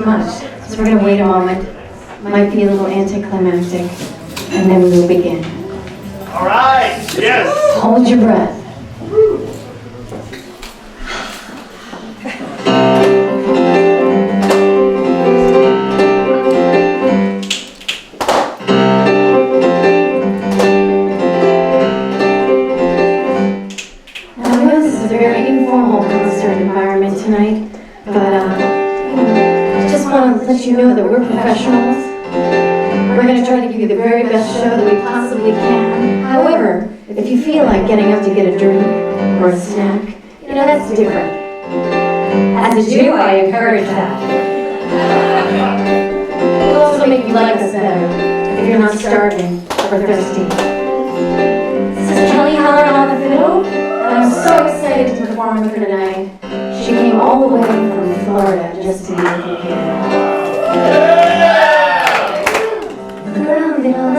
much. So we're going to wait a moment. Might be a little anticlimactic, and then we'll begin. All right, yes. Hold your breath. Tonight, but I just want to let you know that we're professionals. We're going to try to give you the very best show that we possibly can. However, if you feel like getting up to get a drink or a snack, that's different. As a Jew, I encourage that. It'll also make you like us better if you're not starving or thirsty. This is Kelly Howard on the fiddle, and I'm so excited to perform with her tonight. She came all the way from Florida just to be with you here. Look around and all I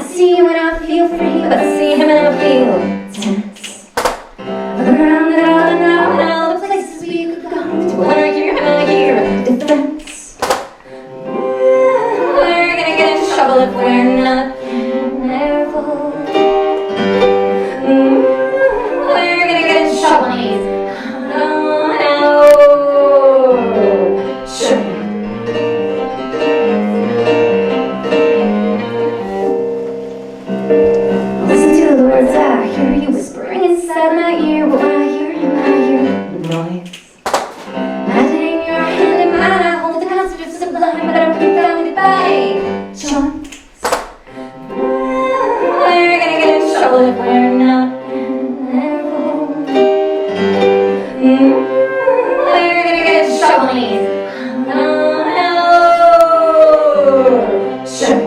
see you and I feel free, but I see him and I feel tense. Look around and all I know and all the places we could go to when I hear him and I hear defense. We're gonna get in trouble if we're not careful. We're gonna get in trouble. Inside my ear, but when I hear him, I hear noise. Imagining your hand in mine, I hold the concept of sublime, but I'm confounded by choice. We're gonna get in trouble if we're not careful. We're gonna get in trouble, please. Sure.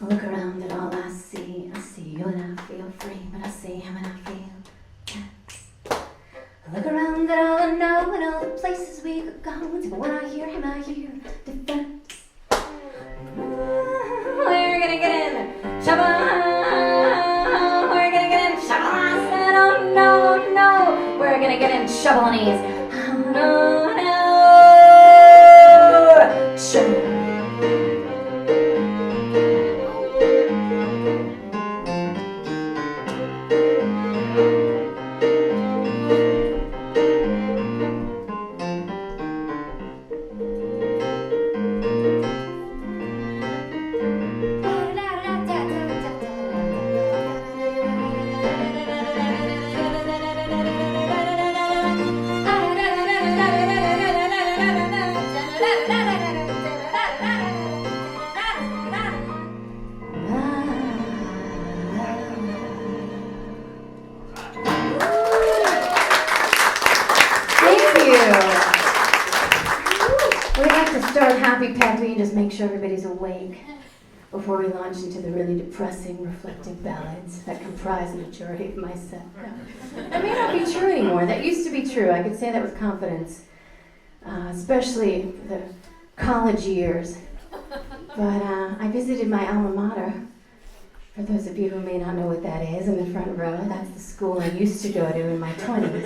Look around at all I see you and I feel free, but I see him and I feel tense. Look around at all I know and all the places we could go to, but when I hear him I hear defense. We're gonna get in trouble. We're gonna get in trouble. I said, oh no, no. We're gonna get in trouble on these. Oh no, no. Sure. Start happy-peppy and just make sure everybody's awake before we launch into the really depressing, reflective ballads that comprise the majority of my set. That may not be true anymore. That used to be true. I could say that with confidence, especially the college years. But I visited my alma mater. For those of you who may not know what that is, in the front row, that's the school I used to go to in my 20s.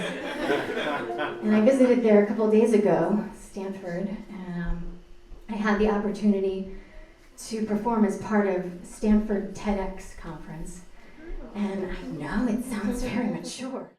And I visited there a couple days ago, Stanford, and I had the opportunity to perform as part of Stanford TEDx conference. And I know it sounds very mature.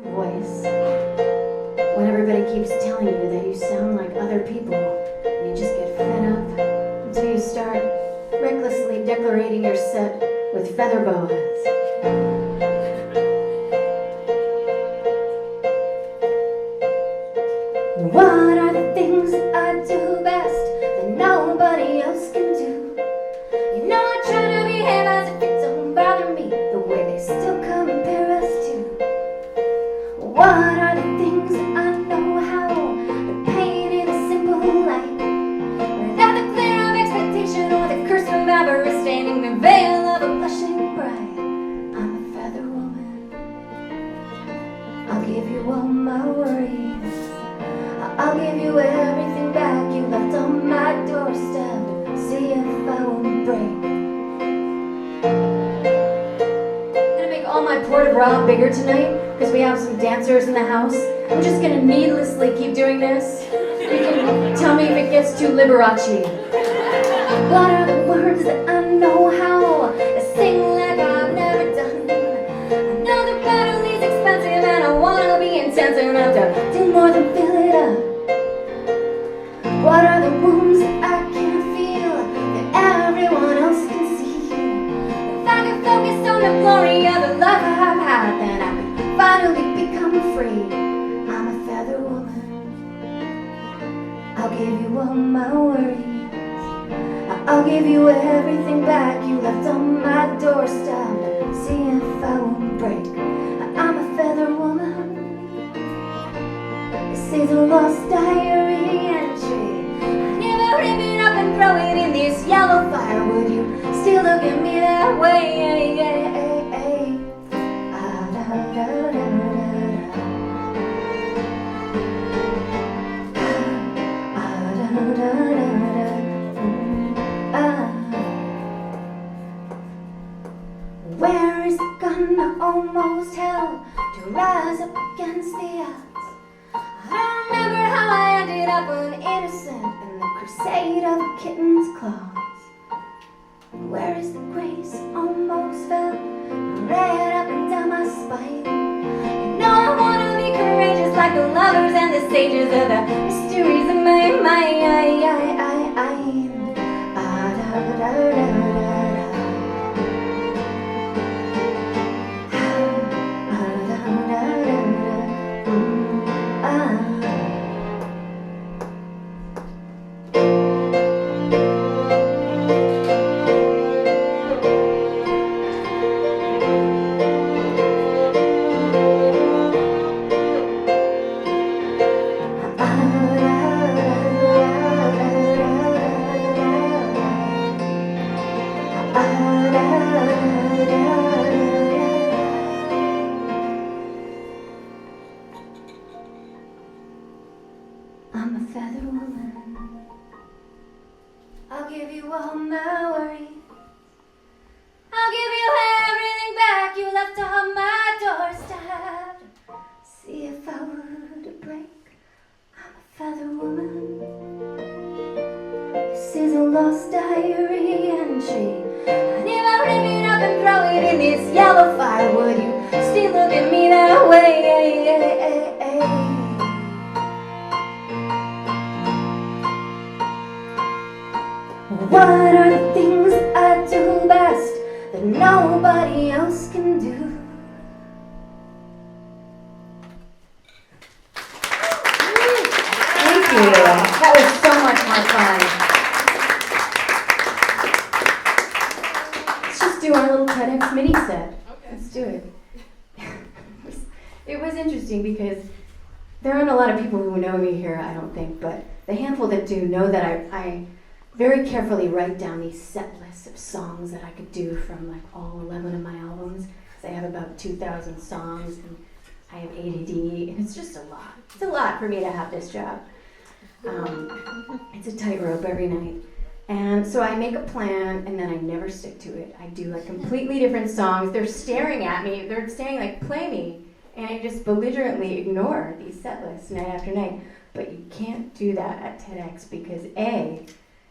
voice. When everybody keeps telling you that you sound like other people, and you just get fed up until you start recklessly decorating your set with feather boas. What are the things I do best that nobody else can do? You know I try to behave as if it don't bother me, the way they still compare us to. What are the things that I know how to paint in a simple light, without the glare of expectation or the curse of avarice staining the veil of a blushing bride? I'm a feather woman. I'll give you all my worries. I'll give you everything back you left on my doorstep. See if I won't break. I'm gonna make all my port de bras bigger tonight because we have some dancers in the house. I'm just gonna needlessly keep doing this. You can tell me if it gets too Liberace. What are the words that I know how to sing like I've never done? I know the battle is expensive and I wanna be intense enough to do more than fill it up. What are the wounds that I can't feel that everyone else can see? If I could focus on the glory of the life I've had, then I could finally become free. I'm a feather woman. I'll give you all my worries. I'll give you everything back you left on my doorstep. See if I won't break. I'm a feather woman. This is a lost diary entry. I never rip it up and throw it in this yellow fire. Would you still look at me that way? Ah, da, da, da, da, da. Ah, da, da, da, da. Ah. Where is the gun I almost held to rise up against the odds? I don't remember how I ended up innocent in the crusade of a kitten's claws. Where is the grace almost fell, red up and down my spine? You know I wanna be courageous like the lovers and the sages of the mysteries of my mind. Ah, da, da, da, da. I'm a feather woman. I'll give you all my worries. I'll give you everything back you left on my doorstep. See if I would break. I'm a feather woman. This is a lost diary entry. I never rip it up and throw it in this yellow fire. Would you still look at me that way? What are the things I do best that nobody else can do? Thank you. That was so much more fun. Let's just do our little TEDx mini set. Okay. Let's do it. It was interesting because there aren't a lot of people who know me here, I don't think, but the handful that do know that I very carefully write down these set lists of songs that I could do from like all 11 of my albums. Because I have about 2,000 songs and I have ADD and it's just a lot. It's a lot for me to have this job. It's a tightrope every night. And so I make a plan and then I never stick to it. I do like completely different songs. They're staring at me. They're saying like, play me. And I just belligerently ignore these set lists night after night. But you can't do that at TEDx because A,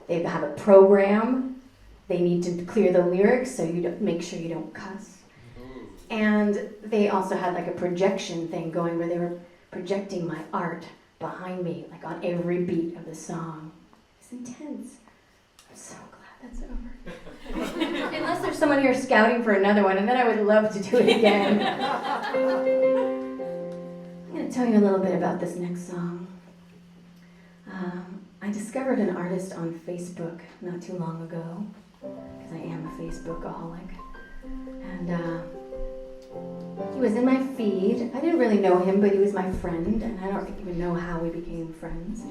they have a program. They need to clear the lyrics so you don't make sure you don't cuss. And they also had like a projection thing going where they were projecting my art behind me, like on every beat of the song. It's intense. I'm so glad that's over. Unless there's someone here scouting for another one, and then I would love to do it again. I'm going to tell you a little bit about this next song. I discovered an artist on Facebook not too long ago, because I am a Facebookaholic. And he was in my feed. I didn't really know him, but he was my friend, and I don't even know how we became friends.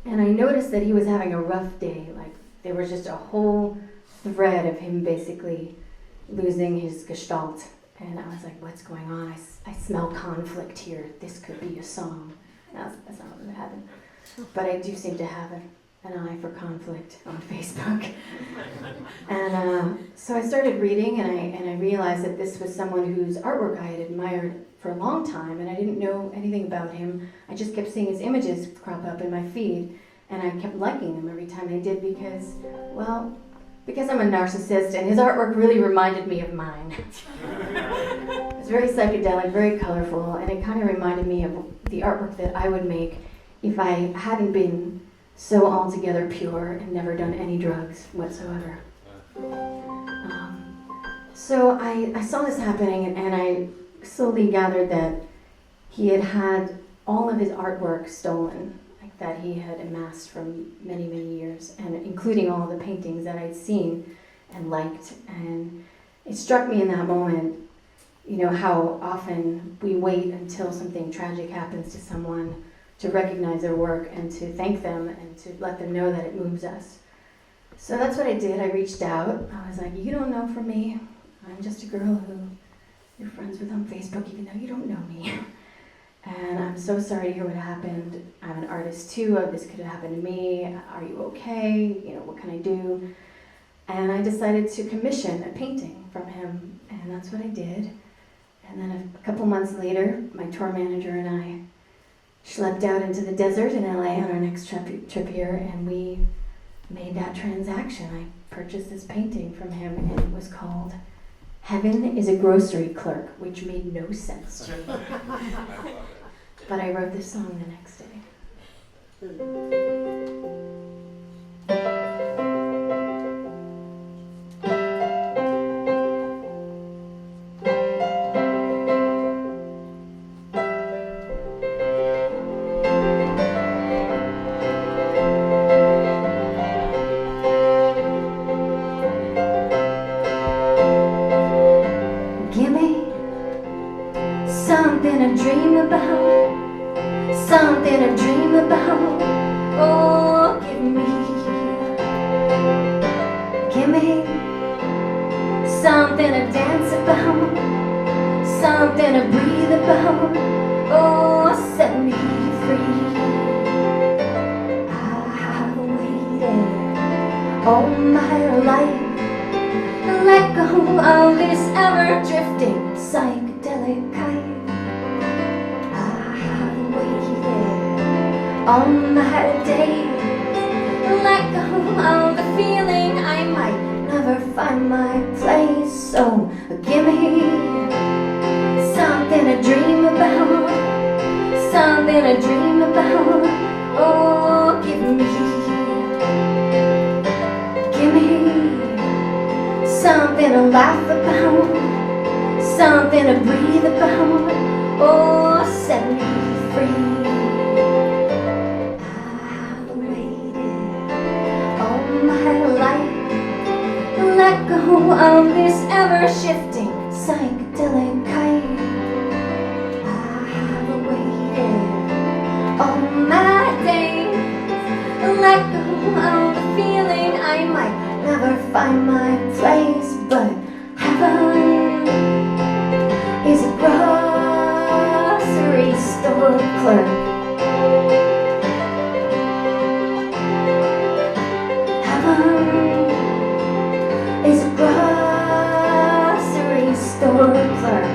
And I noticed that he was having a rough day. Like, there was just a whole thread of him basically losing his gestalt. And I was like, what's going on? I smell conflict here. This could be a song. No, that's not what happened. But I do seem to have an eye for conflict on Facebook. And so I started reading, and I realized that this was someone whose artwork I had admired for a long time, and I didn't know anything about him. I just kept seeing his images crop up in my feed, and I kept liking them every time they did because I'm a narcissist, and his artwork really reminded me of mine. It was very psychedelic, very colorful, and it kind of reminded me of the artwork that I would make if I hadn't been so altogether pure and never done any drugs whatsoever. So I saw this happening, and I slowly gathered that he had had all of his artwork stolen, like that he had amassed from many, many years, and including all the paintings that I'd seen and liked. And it struck me in that moment, you know, how often we wait until something tragic happens to someone to recognize their work and to thank them and to let them know that it moves us. So that's what I did. I reached out. I was like, you don't know from me. I'm just a girl who you're friends with on Facebook, even though you don't know me. And I'm so sorry to hear what happened. I'm an artist too. This could have happened to me. Are you okay? You know, what can I do? And I decided to commission a painting from him, and that's what I did. And then a couple months later, my tour manager and I schlepped out into the desert in LA on our next trip here, and we made that transaction. I purchased this painting from him, and it was called Heaven is a Grocery Clerk, which made no sense to me. But I wrote this song the next day. Something to dream about, something to dream about, oh, give me something to dance about, something to breathe about, oh, set me free. I've waited all my life to let go of this ever-drifting psychedelic kite. All my days, let go of the feeling I might never find my place. So give me something to dream about, something to dream about. Oh, give me something to laugh about, something to breathe about. Oh, set me free. Let go of this ever-shifting psychedelic kite. I've waited all my days. Let go of the feeling I might never find my place. But heaven is a grocery store clerk. Is a grocery store clerk.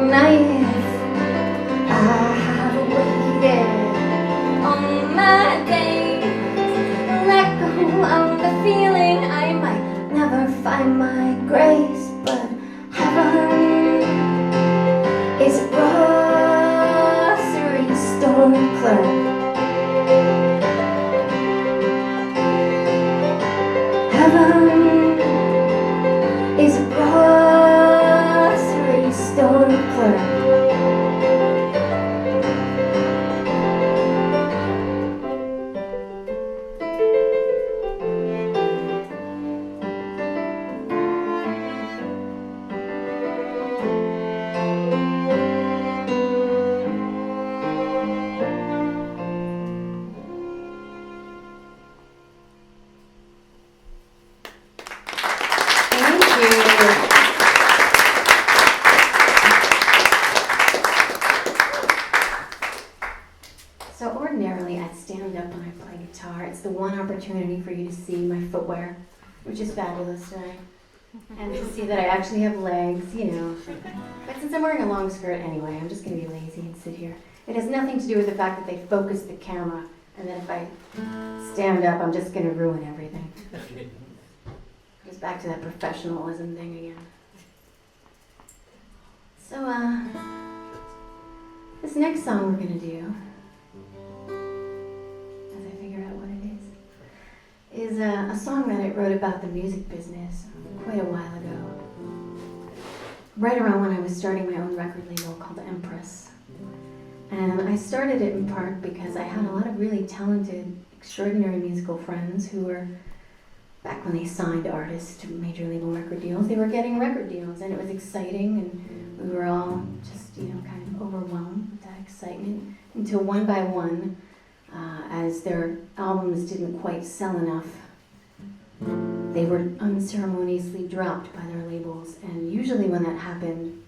naive. I've waited on my days, let go of the feeling I might never find my grace, but heaven is a grocery store clerk. Heaven is a grocery store clerk. So ordinarily I'd stand up when I play guitar. It's the one opportunity for you to see my footwear, which is fabulous today. And to see that I actually have legs, you know. But since I'm wearing a long skirt anyway, I'm just going to be lazy and sit here. It has nothing to do with the fact that they focus the camera and that if I stand up, I'm just going to ruin everything. Just back to that professionalism thing again. So, this next song we're going to do, as I figure out what it is a song that I wrote about the music business quite a while ago. Right around when I was starting my own record label called Empress. And I started it in part because I had a lot of really talented, extraordinary musical friends who were, back when they signed artists to major label record deals, they were getting record deals, and it was exciting, and we were all just, you know, kind of overwhelmed with that excitement, until one by one, as their albums didn't quite sell enough, they were unceremoniously dropped by their labels. And usually when that happened,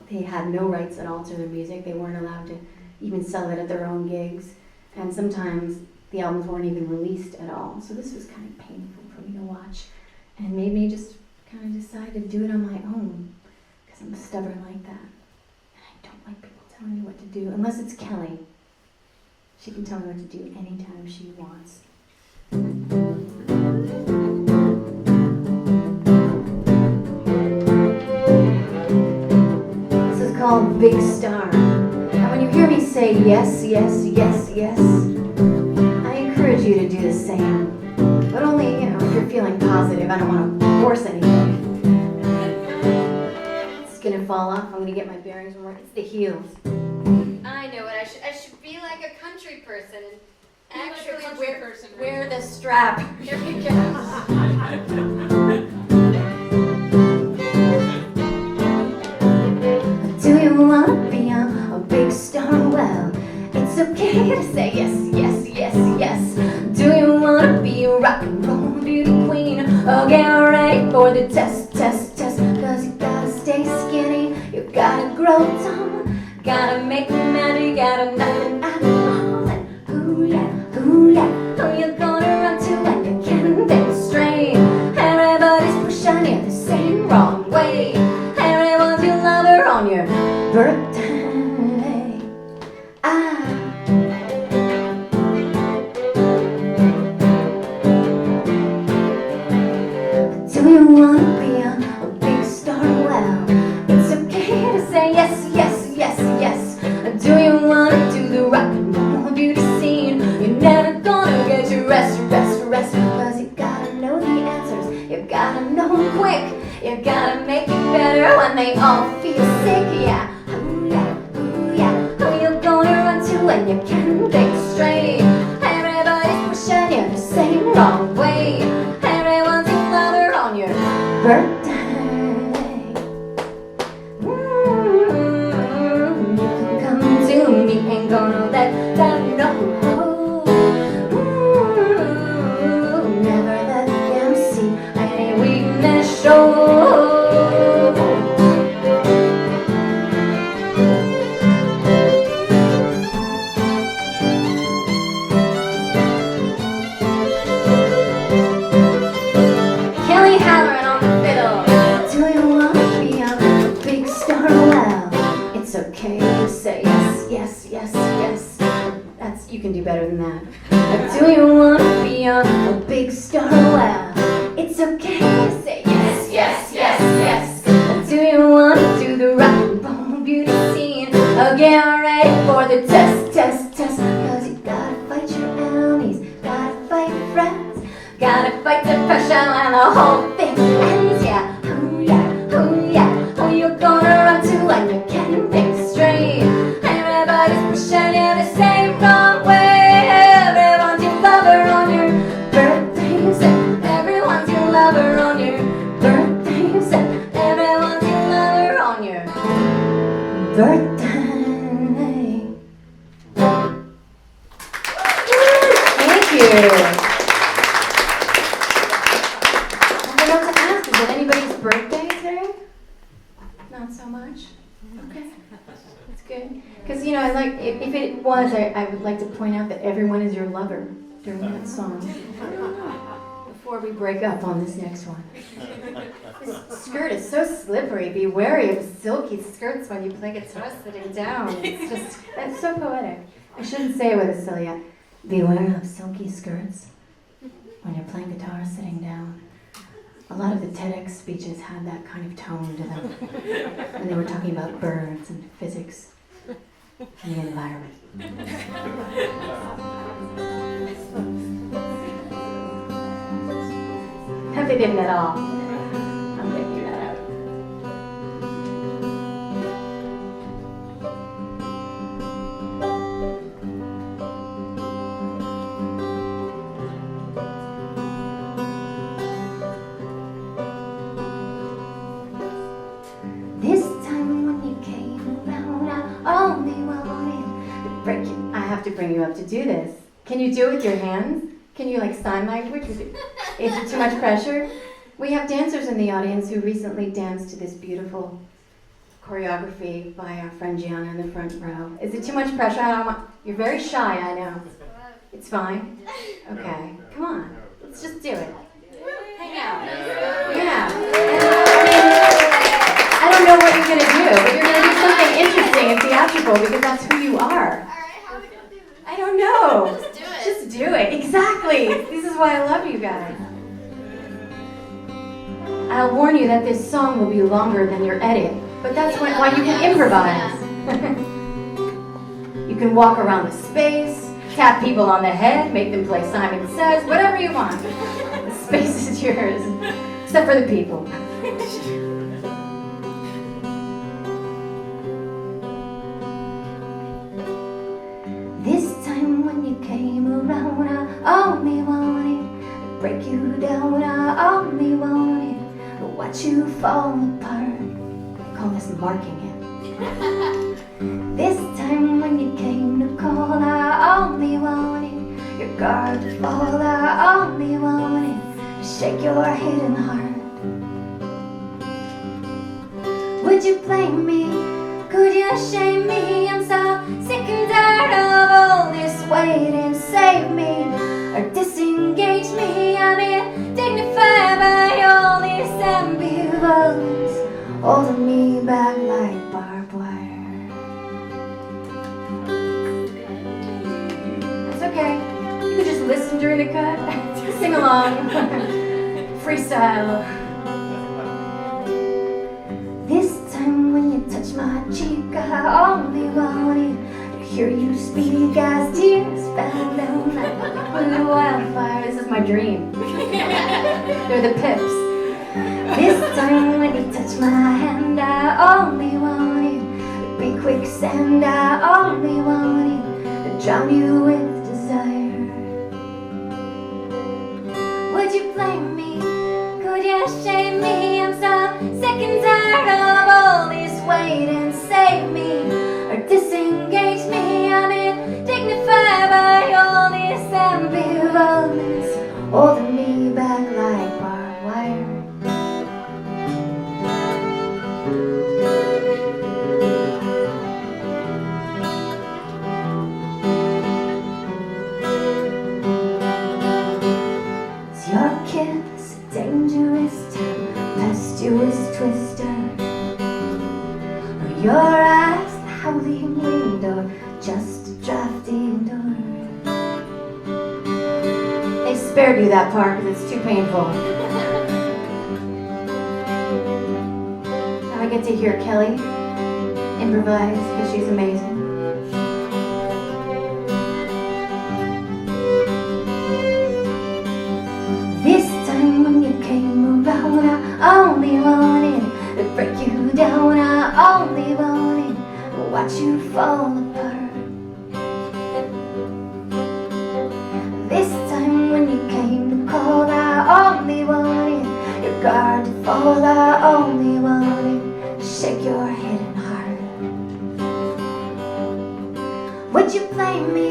they had no rights at all to their music. They weren't allowed to even sell it at their own gigs, and sometimes the albums weren't even released at all. So this was kind of painful for me to watch, and made me just kind of decide to do it on my own, because I'm stubborn like that. And I don't like people telling me what to do, unless it's Kelly. She can tell me what to do anytime she wants. This is called Big Star. And when you hear me say yes, yes, yes, yes, I encourage you to do the same. But only, you know, if you're feeling positive. I don't want to force anything. It's gonna fall off. I'm gonna get my bearings and work. It's the heels. I know it. I should be like a country person and actually wear the strap. Here we go. Do you want to be a big star? Well, it's okay to say yes, yes, yes, yes. Do you want to be a rock and roll beauty queen? Oh, get ready for the test, test, test. Cause you gotta stay skinny, you gotta grow tall, gotta make magic out of nothing at all. And ooh yeah, who you gonna run to when you can't demonstrate? Everybody's pushing you the same wrong way. Everyone's your lover on your birthday. Do you want to be a big star? Well, it's okay to say yes, yes, yes, yes. Do you want to do the rock and roll beauty scene? You're never gonna get your rest, rest, rest. Cause you gotta know the answers, you gotta know them quick. You gotta make it better when they all feel sick, yeah. Ooh yeah, ooh yeah. Who you gonna run to when you can't think straight? Everybody's pushing you the same wrong way. Everyone's your lover on your birthday. You can come to me, ain't gonna let them know. Never let them see any weakness show. you can do better than that. Do you want to be on a big star? Well, it's okay to say yes, yes, yes, yes. Do you want to do the rock and roll beauty scene? Get ready for the test, test, test. Cause you gotta fight your enemies, gotta fight your friends, gotta fight depression and the whole thing ends. Yeah, oh yeah, oh yeah. Oh, you're gonna run to when you can't think straight. Everybody's pushing you the same wrong way. Everyone's your lover on your birthday, you said. Everyone's your lover on your birthday, you said. Everyone's your lover on your birthday. Thank you. I forgot to ask, is it anybody's birthday today? Not so much? Okay. That's good. Because, you know, I like, if it was, I would like to point out that everyone is your lover during that song. Before we break up on this next one. This skirt is so slippery. Be wary of silky skirts when you play guitar sitting down. It's just, that's so poetic. I shouldn't say it with a silly eye. Beware of silky skirts when you're playing guitar sitting down. A lot of the TEDx speeches had that kind of tone to them. And they were talking about birds and physics and the environment. They didn't at all. I'm making that out. This time when you came around, I only wanted to break you. I have to bring you up to do this. Can you do it with your hands? Can you like sign language? Is it too much pressure? We have dancers in the audience who recently danced to this beautiful choreography by our friend Gianna in the front row. Is it too much pressure? You're very shy, I know. It's fine? Okay, come on. Let's just do it. Hang out. Yeah. I don't know what you're going to do, but you're going to do something interesting and theatrical because that's who you are. I don't know. Just do it. Exactly. This is why I love you guys. I'll warn you that this song will be longer than your edit, but that's why you can improvise. You can walk around the space, tap people on the head, make them play Simon Says, whatever you want. The space is yours, except for the people. This time when you came around, I only wanted to break you down. I only wanted to watch you fall apart. They call this marking it. This time when you came to call, I only wanted your guard to fall. I only wanted to shake your hidden heart. Would you blame me? Could you shame me? I'm so sick and tired of all this waiting. Save me or disengage me. I'm dignified by all this ambivalence, holding me back like barbed wire. That's okay. You can just listen during the cut, sing along, freestyle. This time when you touch my cheek, I only wanted to hear you speak as tears fell down like blue wildfire. This is my dream. They're the Pips. This time when you touch my hand, I only wanted to be quicksand. I only wanted to drown you with desire. Would you blame me? Could you shame me? I'm so sick and tired of all this waiting. Save me or disengage me. I'm dignified by all this ambivalence, holding me back like barbed wire. spared you that part because it's too painful. Now I get to hear Kelly improvise because she's amazing. This time when you came around, I only wanted to break you down. I only wanted to watch you fall apart. This time when you came to call, I only wanted your guard to fall. I only wanted to shake your head and heart. Would you blame me?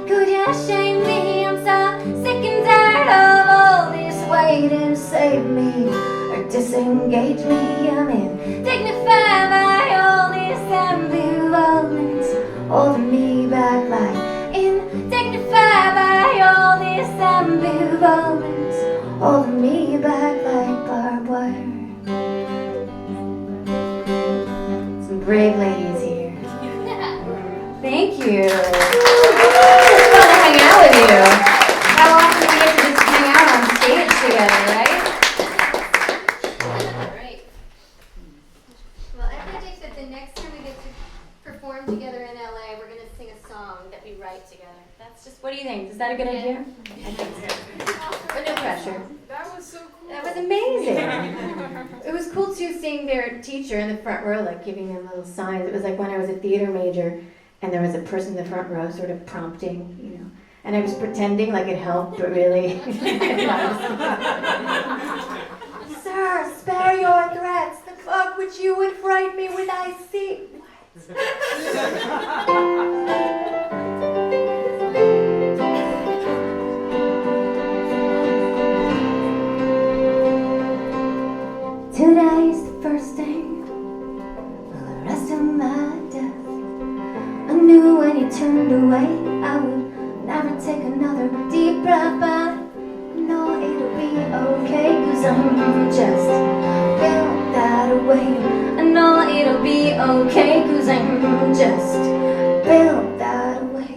Could you shame me? I'm so sick and tired of all this waiting to save me or disengage me. I'm indignified by all this ambivalence, holding me back like indignified by all this ambivalence, holding me back like barbed wire. Some brave ladies here. Thank you. It's fun to hang out with you. How often do we get to just hang out on stage together, right? Right. Well, I predict that the next time we get to perform together in LA, we're going to sing a song that we write together. That's just, what do you think? Is that a good idea? I think so. But no pressure. That was so cool. That was amazing. It was cool too seeing their teacher in the front row, like giving them little signs. It was like when I was a theater major and there was a person in the front row sort of prompting, you know. And I was pretending like it helped, but really. Sir, spare your threats. The fuck which you would fright me with I see. Today's the first day of the rest of my death. I knew when you turned away I would never take another deep breath, but no, it'll be okay, 'cause I'm just built that way. I know it'll be okay, 'cause I'm just built that way.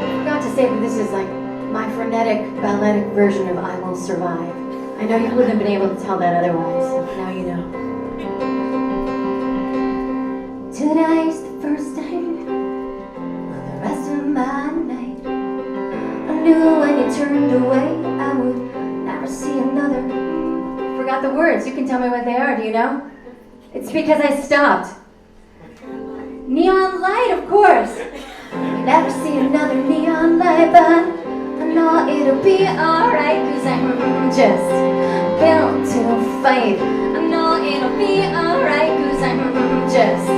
I forgot to say that this is like my frenetic, balletic version of I Will Survive. I know you wouldn't have been able to tell that otherwise, so now you know. Today's the first day of the rest of my night. I knew when you turned away I would never see another. Forgot the words. You can tell me what they are. Do you know? It's because I stopped. Neon light, of course. Never see another neon light, but I know it'll be alright, 'cause I'm just built to fight. I know it'll be alright, 'cause I'm just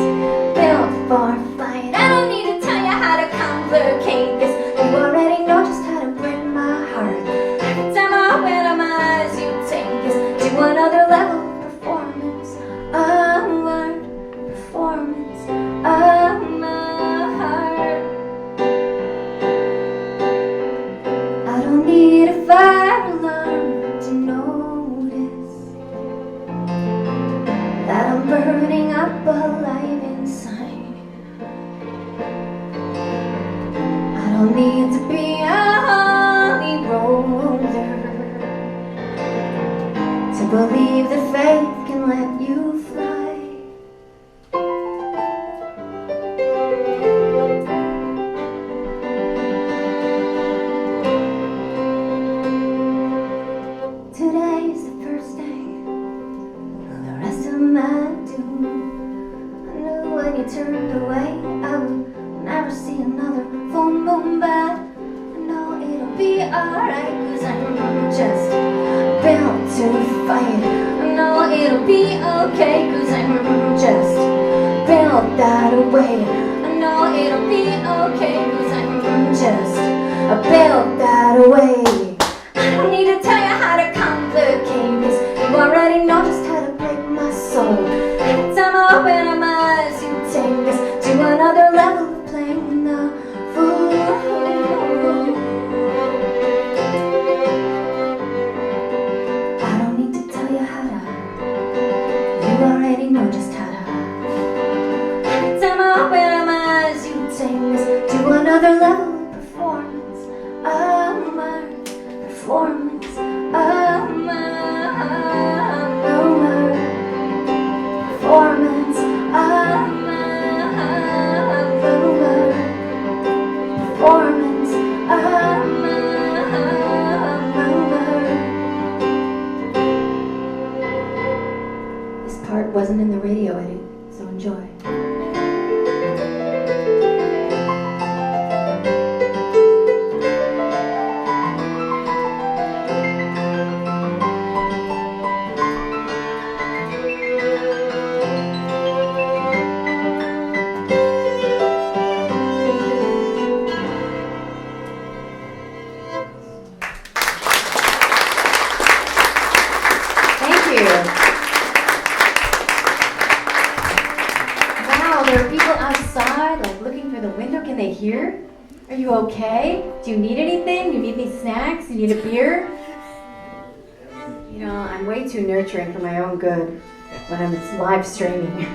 built for fight. I don't need to tell you how to complicate this. You already know just how to break my heart. Every time I open my eyes, you take this to another level of performance. Performance of my heart. I don't need a fire alarm to notice that I'm burning up alive inside. I don't need to be a holy roller to believe that faith can let you fly. Today's the first day of the rest of my doom. I knew when you turned away I would never see another full moon, but I know it'll be alright, 'cause I'm just built to fight. I know it'll be okay, 'cause I'm just built that way. I know it'll be okay, 'cause I'm just built that way. I don't need to tell you how to complicate this. You already know just how to break my soul. Every time I open my eyes, you take this to another level of playing the fool. I don't need to tell you how to. You already know just how to. Every time I open my wasn't in the radio edit, so enjoy. Can they hear? Are you okay? Do you need anything? Do you need any snacks? Do you need a beer? You know, I'm way too nurturing for my own good when I'm live streaming.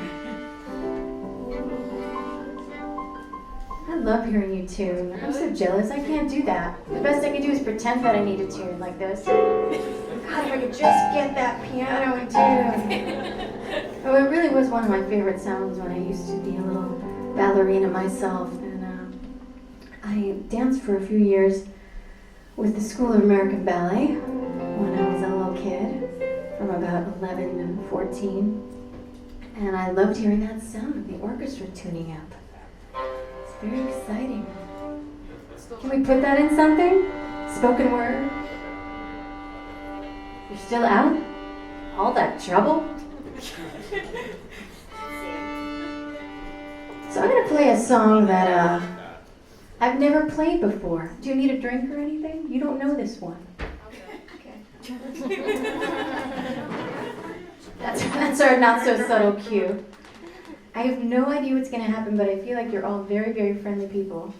I love hearing you tune. I'm so jealous. I can't do that. The best I can do is pretend that I need a tune like this. God, if I could just get that piano in tune. Oh, it really was one of my favorite sounds when I used to be a little ballerina myself. I danced for a few years with the School of American Ballet when I was a little kid, from about 11 to 14. And I loved hearing that sound of the orchestra tuning up. It's very exciting. Can we put that in something? Spoken word? You're still out? All that trouble? So I'm going to play a song that I've never played before. Do you need a drink or anything? You don't know this one. Okay. That's our not so subtle cue. I have no idea what's going to happen, but I feel like you're all very, very friendly people.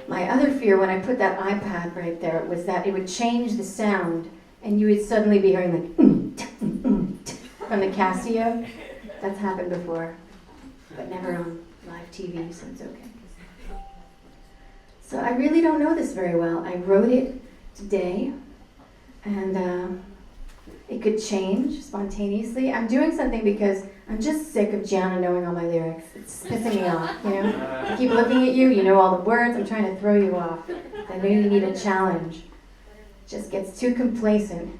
My other fear when I put that iPad right there was that it would change the sound and you would suddenly be hearing like from the Casio. That's happened before, but never on live TV, so it's okay. So I really don't know this very well. I wrote it today, and it could change spontaneously. I'm doing something because I'm just sick of Gianna knowing all my lyrics. It's pissing me off, you know? I keep looking at you, you know all the words, I'm trying to throw you off. I know you need a challenge. It just gets too complacent.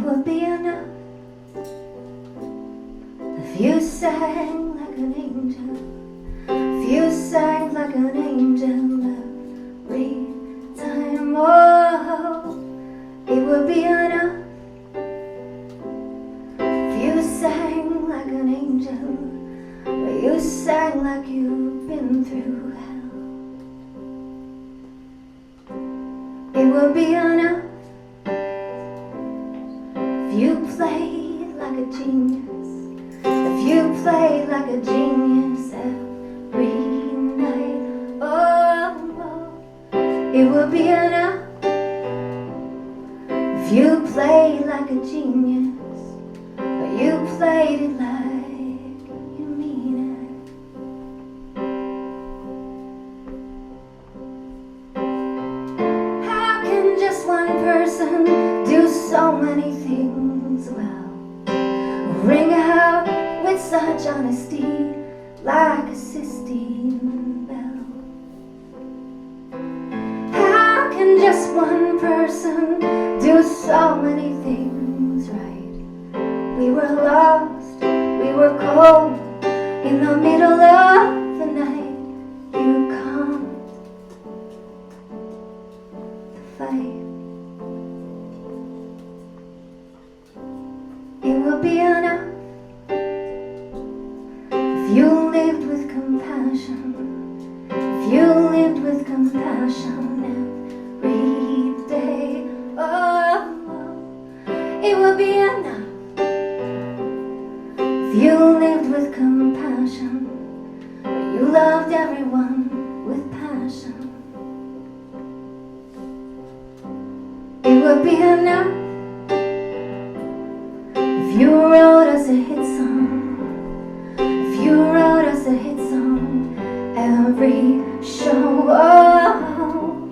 Would be enough if you sang like an angel, if you sang like an angel every time. Oh, it would be enough if you sang like an angel, but you sang like you've been through hell. It would be enough you played like a genius, if you played like a genius every night. Oh, it would be enough if you played like a genius, but you played it like you mean it. How can just one person do so many things well? Ring out with such honesty like a Sistine bell. How can just one person do so many things right? We were lost, we were cold, in the middle of the night. You calmed the fight. It will be enough if you lived with compassion, if you lived with compassion every day. Oh, it will be enough if you lived with compassion, but you loved everyone with passion. It will be enough if you wrote us a hit song, if you wrote us a hit song every show. Oh,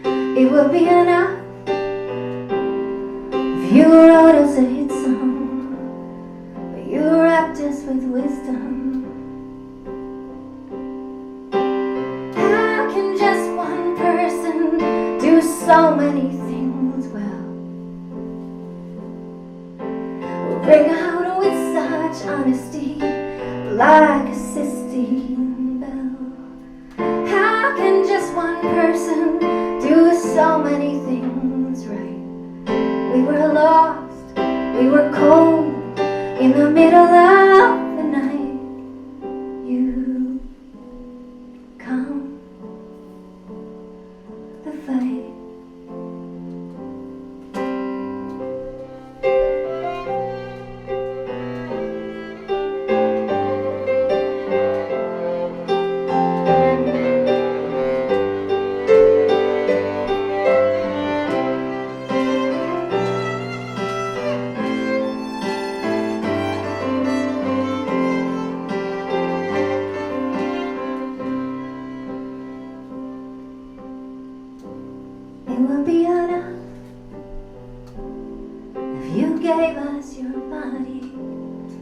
it will be enough If you wrote us a hit song, but you wrapped us with wisdom, how can just one person do so many things well? Ring out with such honesty, like a Sistine bell. How can just one person do so many things right? We were lost, we were cold, in the middle of the night. You come the fight. It would be enough if you gave us your body,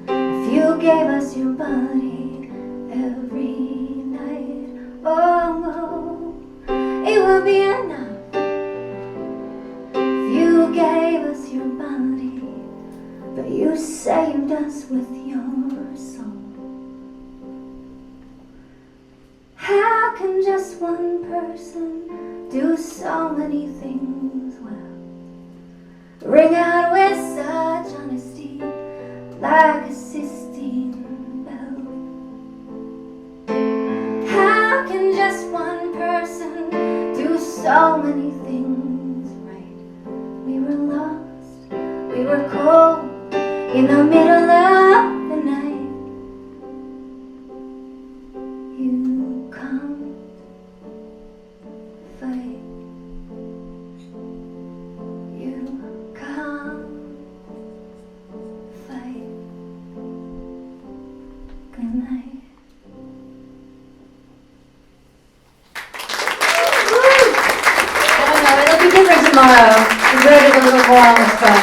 if you gave us your body every night. Oh, it would be enough if you gave us your body, but you saved us with your soul. How can just one person do so many things well? Ring out with such honesty, like a Sistine bell. How can just one person do so many things right? We were lost, we were cold, in the middle of the night. You come fight. You come fight. Good night. I don't know, it'll be different tomorrow. We wrote it a little more on the spot.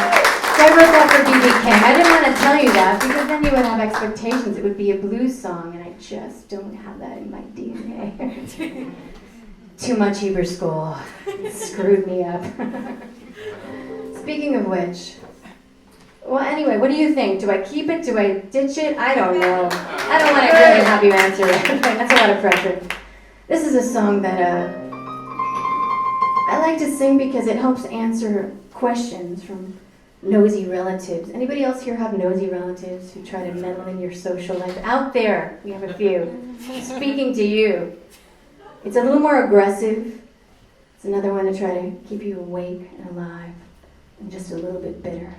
So I wrote that for BB King. I didn't want to tell you that because then you would have expectations. It would be a blues song, and I just don't have that in my DNA. Too much Hebrew school. It screwed me up. Speaking of which, well, anyway, what do you think? Do I keep it? Do I ditch it? I don't know. I don't want to really have you answer it. That's a lot of pressure. This is a song that I like to sing because it helps answer questions from nosy relatives. Anybody else here have nosy relatives who try to meddle in your social life? Out there, we have a few. Speaking to you. It's a little more aggressive. It's another one to try to keep you awake and alive and just a little bit bitter.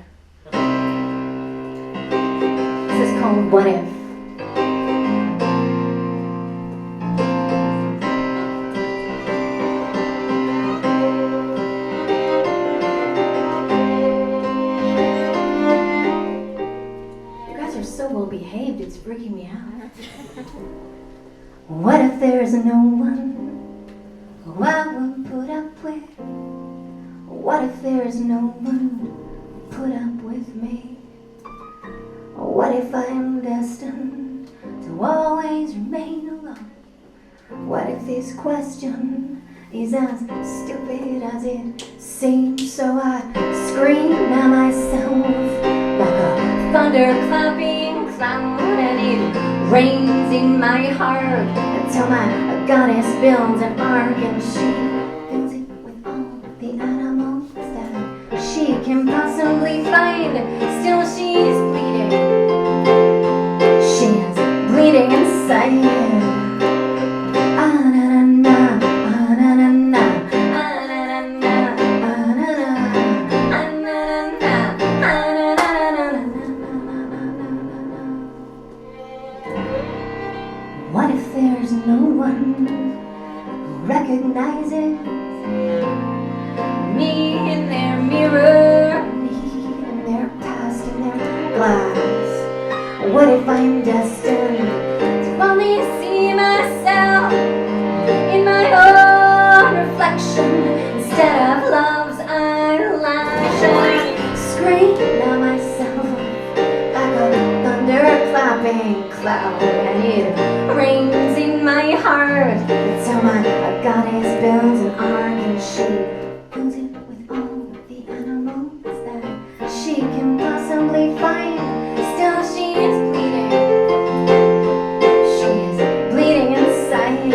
This is called What If. You guys are so well behaved, it's freaking me out. What if there's no one who I would put up with? What if there's no one who put up with me? What if I'm destined to always remain alone? What if this question is as stupid as it seems? So I scream at myself like a thunderclapping clown, and it rains in my heart until my goddess builds an ark, and she fills it with all the animals that she can possibly find. Still she's bleeding. She's bleeding inside. What if there's no one who recognizes me in their mirror, me in their past, in their glass? What if I'm destined to only see myself in my own reflection instead of love's eyelash? I scream rain cloud, and it rains in my heart. But so my goddess builds an ark, and she builds it with all the animals that she can possibly find. Still she is bleeding. She is bleeding inside.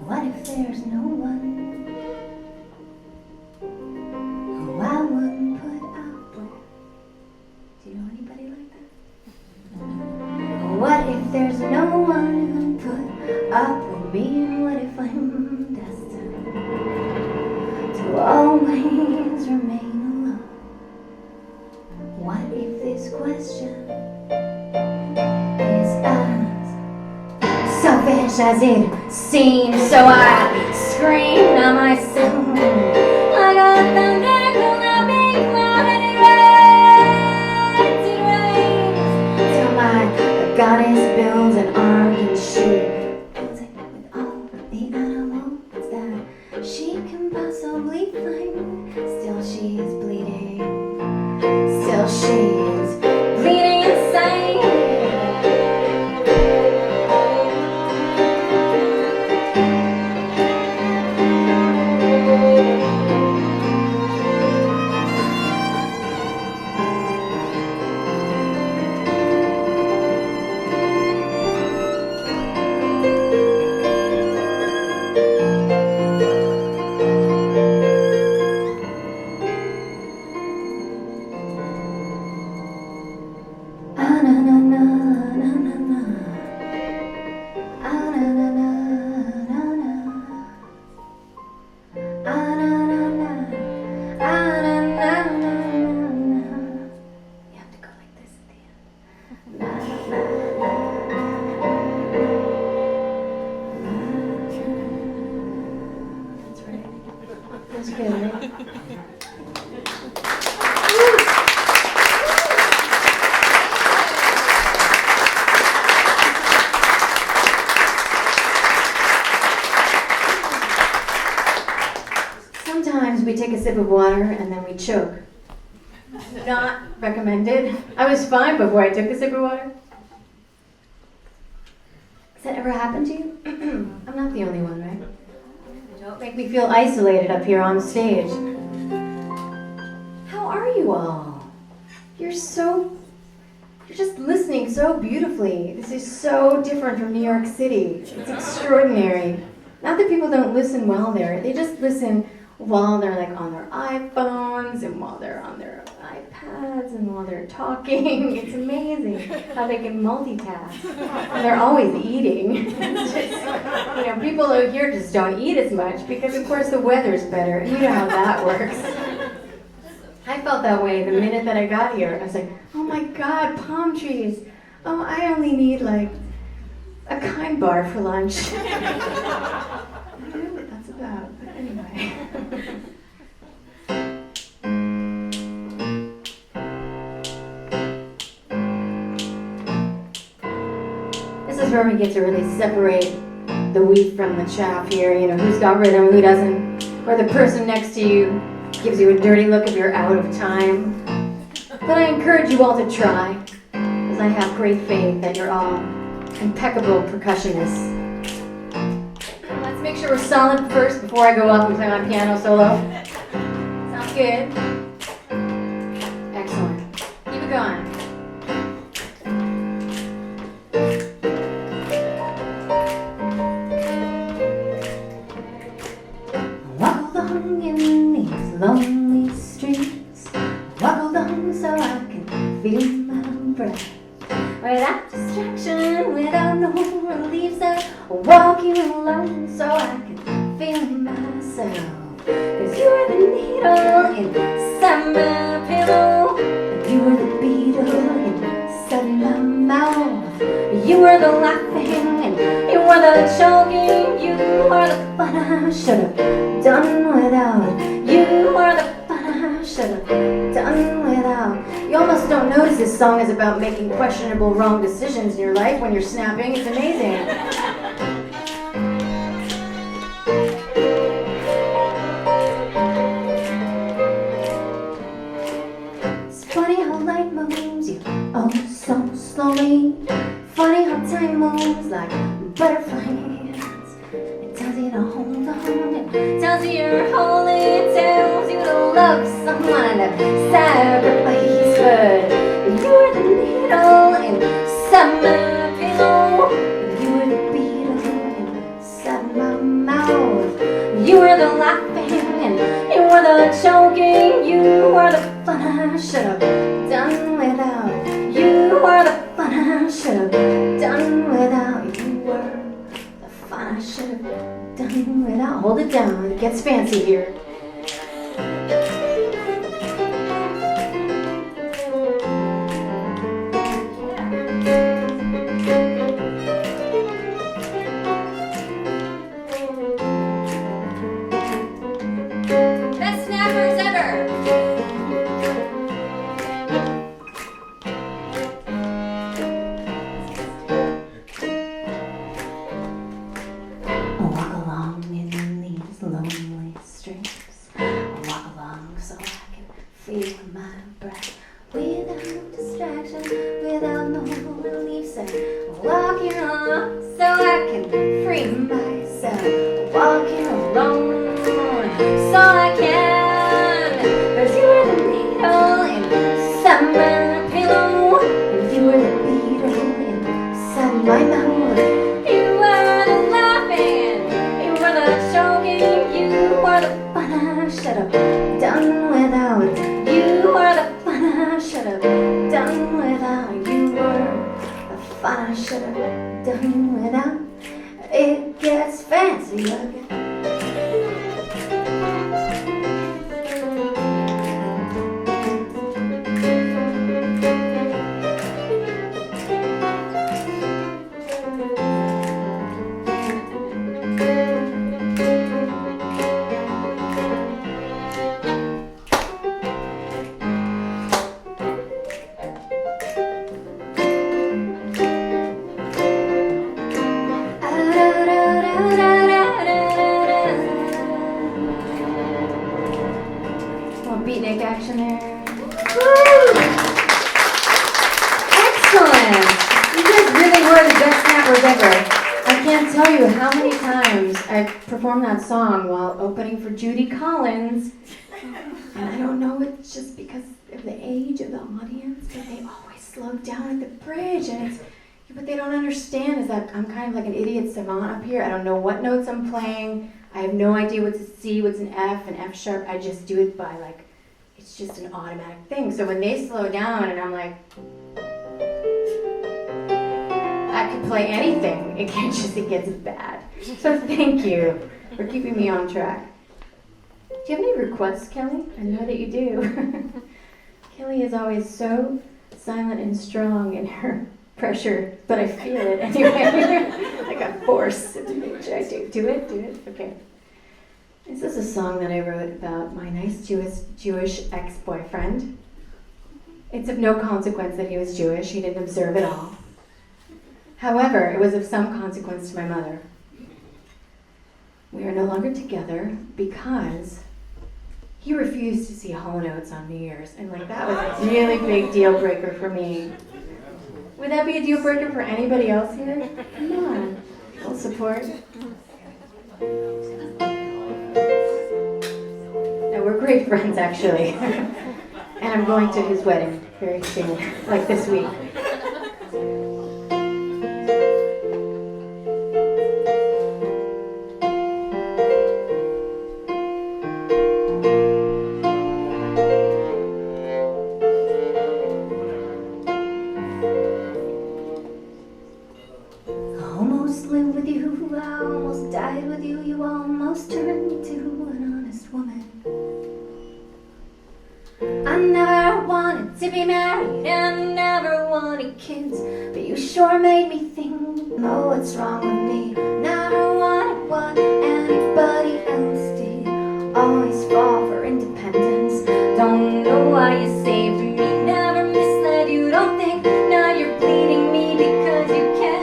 What if there's no one who I wouldn't put up with? Do you know anybody like that? What if there's no one who'd put up with me? And what if I'm destined to always remain alone? What if this question is as selfish as it seems? So I scream to myself like a thunder-clapping cloud, and it rains till my goddess builds an ark, and she builds it with all the animals that she can possibly find. Still she is bleeding. Still she is bleeding inside. You have to go like this at the end. That's right. That's good, right? Sometimes we take a sip of water and then we choke. Not recommended. I was fine before I took a sip of water. Has that ever happened to you? I'm not the only one, right? Don't make me feel isolated up here on stage. How are you all? You're just listening so beautifully. This is so different from New York City. It's extraordinary. Not that people don't listen well there. They just listen while they're like on their iPhones and while they're on their iPads and while they're talking. It's amazing how they can multitask. And they're always eating. It's just, people over here just don't eat as much because of course the weather's better. And you know how that works. I felt that way the minute that I got here. I was like, oh my God, palm trees. Oh, I only need like a Kind bar for lunch. I don't know what that's about, but anyway. This is where we get to really separate the wheat from the chaff here. Who's got rhythm, who doesn't. Or the person next to you gives you a dirty look if you're out of time. But I encourage you all to try, because I have great faith that you're all impeccable percussionists. Let's make sure we're solid first before I go off and play my piano solo. Sounds good? Excellent. Keep it going. Walk along in these lonely streets. Walk along so I can feel my breath. without distraction, without no relief, so walking alone so I can feel myself. 'Cause you were the needle inside my pillow, and you were the beetle inside my mouth. You were the laughing and you were the choking. You were the fun I should have done without. You were the fun I should have done without. You almost don't notice this song is about making questionable wrong decisions in your life when you're snapping. It's amazing. It's funny how light moves you oh so slowly. Funny how time moves like butterflies. It tells you to hold on, it tells you you're holy, it tells you to love someone and to sacrifice. But you were the needle inside my pillow, you were the beetle inside my mouth. You were the laughing and you were the choking. You were the fun I should have done without. You were the fun I should have done without. You were the fun I should have done without. Hold it down, it gets fancy here. Best snappers ever! I walk along in these lonely streets. I walk along so I can feel my breath. Without distraction, without no relief, so walking along so I can free myself. Walking alone so I can. 'Cause you were the needle inside my pillow, and you were the beetle inside my mouth. You were the laughing, you were the choking, you were the fun I should have done without. You were the fun I should have done without. You were the fun I should have done without. It gets fancy again. Little beatnik action there. Woo! Excellent! You guys really were the best snappers ever. I can't tell you how many times I performed that song while opening for Judy Collins. And I don't know, it's just because of the age of the audience, but they always slow down at the bridge. And it's, what they don't understand is that I'm kind of like an idiot savant up here. I don't know what notes I'm playing. I have no idea what's a C, what's an F, an F sharp. I just do it by like, it's just an automatic thing. So when they slow down and I'm like, I could play anything. It gets bad. So thank you for keeping me on track. Do you have any requests, Kelly? I know that you do. Kelly is always so silent and strong in her pressure, but I feel it anyway. Like a force. Should I do it? Okay. This is a song that I wrote about my nice Jewish ex-boyfriend. It's of no consequence that he was Jewish. He didn't observe at all. However, it was of some consequence to my mother. We are no longer together because he refused to see Hall & Oates on New Year's. And like that was a really big deal breaker for me. Would that be a deal breaker for anybody else here? Come on. Full support. No, we're great friends actually. And I'm going to his wedding very soon, like this week. almost lived with you, I almost died with you. You almost turned me to an honest woman. I never wanted to be married, I never wanted kids, but you sure made me think, know what's wrong with me. Never wanted what anybody else did, always fall for independence. Don't know why you saved me, never misled you. Don't think now you're bleeding me because you can.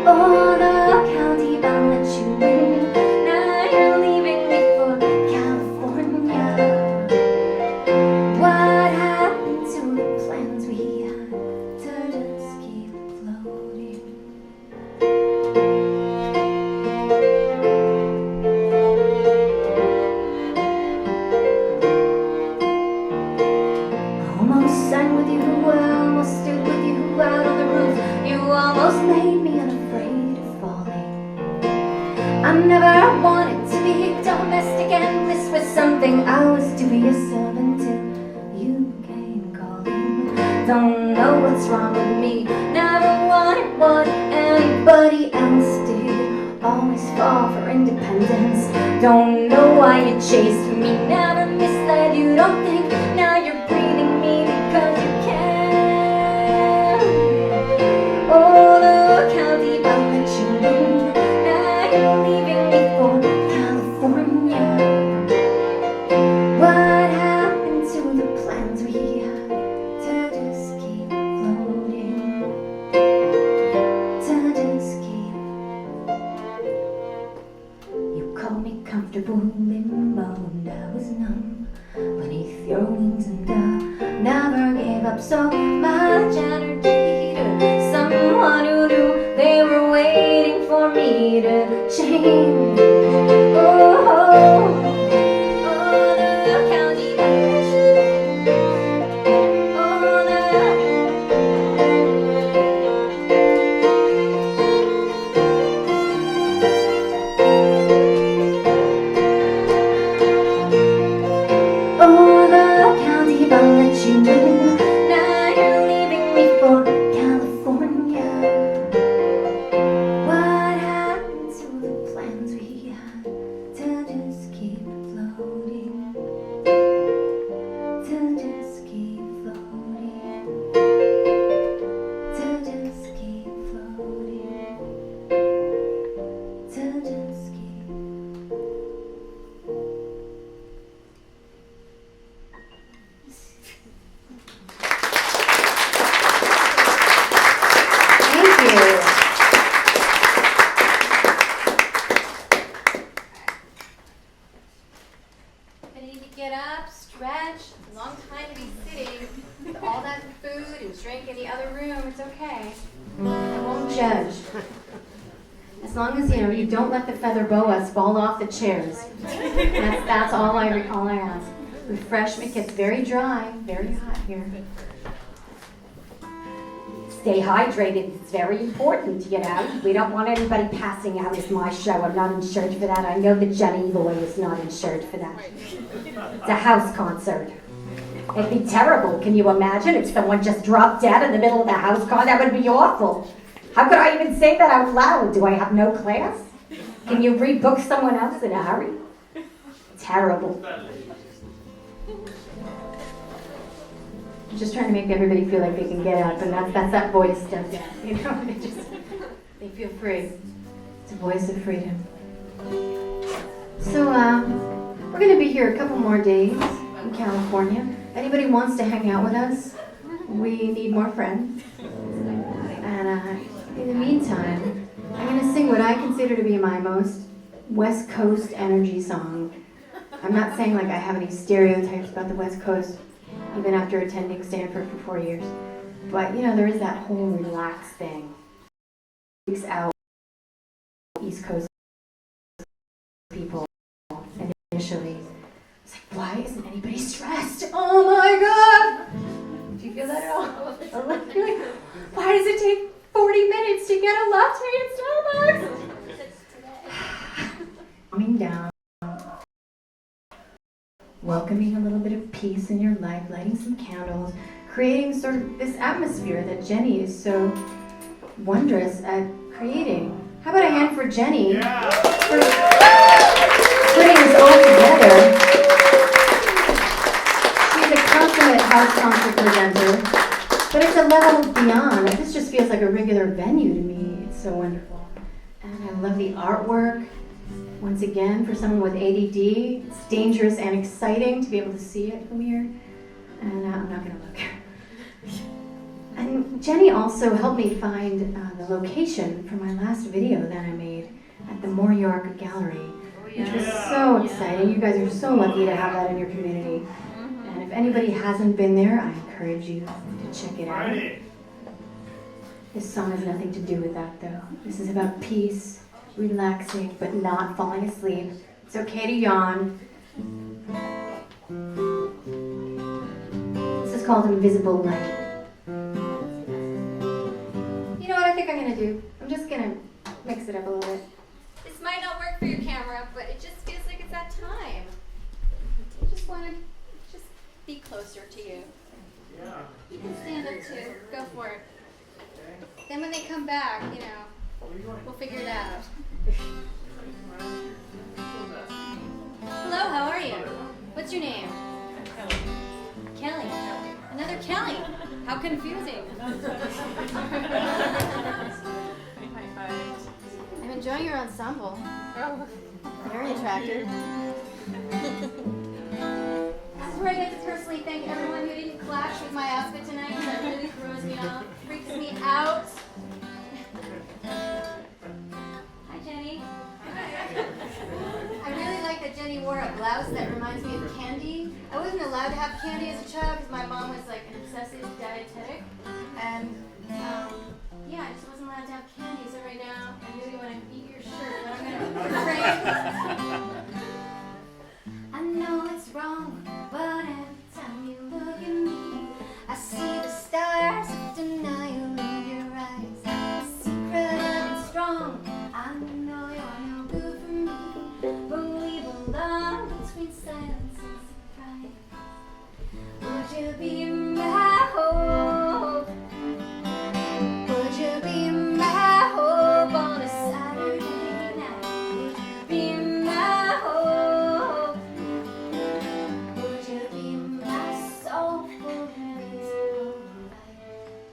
Oh, the county bound let you win, now you're leaving me for California. What happened to the plans we had to just keep floating? I almost sang with you, I almost stood with you out on the roof. You almost made me unafraid of falling. I never wanted to be domestic, and this was something I was dubious of until you came calling. Don't know what's wrong with me, never wanted what anybody else did, always fall for independence. Don't know why you chased me, never misled you. Don't think now you're breathing me because you can. Oh, the county bound let you win, now you're leaving me for California. What happened to the plans we had to just keep floating? To just keep. You called me comfortable limbo and I was numb beneath your wings, and I never gave up so much energy to someone who knew they were waiting for me to change. Oh, oh, oh, the county bound let you win. Oh, oh, the county bound let you win, now you're leaving me for California. What happened to the plans we had to just keep floating? To just keep floating. To just keep floating. To just keep. Thank you. I need to get up, stretch. Long time to be sitting with all that food and drink in the other room. It's okay. I won't judge. As long as you don't let the feather boas fall off the chairs. That's all I ask. Refreshment gets very dry, very hot here. Stay hydrated. It's very important, We don't want anybody passing out. It's my show. I'm not insured for that. I know that Jenny Loy is not insured for that. It's a house concert. It'd be terrible. Can you imagine if someone just dropped dead in the middle of the house concert? That would be awful. How could I even say that out loud? Do I have no class? Can you rebook someone else in a hurry? Terrible. I'm just trying to make everybody feel like they can get up, and that's that voice does that. They feel free. It's a voice of freedom. So, we're going to be here a couple more days in California. If anybody wants to hang out with us, we need more friends. And in the meantime, I'm going to sing what I consider to be my most West Coast energy song. I'm not saying like I have any stereotypes about the West Coast, even after attending Stanford for 4 years. But, there is that whole relaxed thing. Freaks out East Coast people initially. It's like, why isn't anybody stressed? Oh my God! Do you feel that at all? Why does it take 40 minutes to get a latte at Starbucks? Calming down. Welcoming a little bit of peace in your life, lighting some candles, creating sort of this atmosphere that Jenny is so wondrous at creating. How about a hand for Jenny Yeah. for putting this all together? She's a consummate house concert presenter, but it's a level beyond. This just feels like a regular venue to me. It's so wonderful. And I love the artwork. Once again, for someone with ADD, it's dangerous and exciting to be able to see it from here. And I'm not going to look. And Jenny also helped me find the location for my last video that I made at the Moore York Gallery, which was so exciting. You guys are so lucky to have that in your community. And if anybody hasn't been there, I encourage you to check it out. This song has nothing to do with that, though. This is about peace, relaxing, but not falling asleep. It's okay to yawn. This is called Invisible Light. You know what I think I'm gonna do? I'm just gonna mix it up a little bit. This might not work for your camera, but it just feels like it's that time. I just want to just be closer to you. Yeah. You can stand up too. Go for it. Then when they come back, you know, we'll figure it out. Hello, how are you? What's your name? Kelly. Another Kelly. How confusing. I'm enjoying your ensemble. Very attractive. This is where I get to personally thank everyone who didn't clash with my outfit tonight. That really throws me off, freaks me out. Hi, Jenny. I really like that Jenny wore a blouse that reminds me of candy. I wasn't allowed to have candy as a child because my mom was like an obsessive dietetic. And yeah, I just wasn't allowed to have candy. So right now, I really want to eat your shirt, but I'm going to refrain. I know it's wrong, but every time you look at me, I see the stars of denial in your eyes. The secret of it strong. I know you're no good for me, but we belong between silence and surprise. Would you be my hope? Would you be my hope on a Saturday night? Would you be my hope? Would you be my soulful invisible light?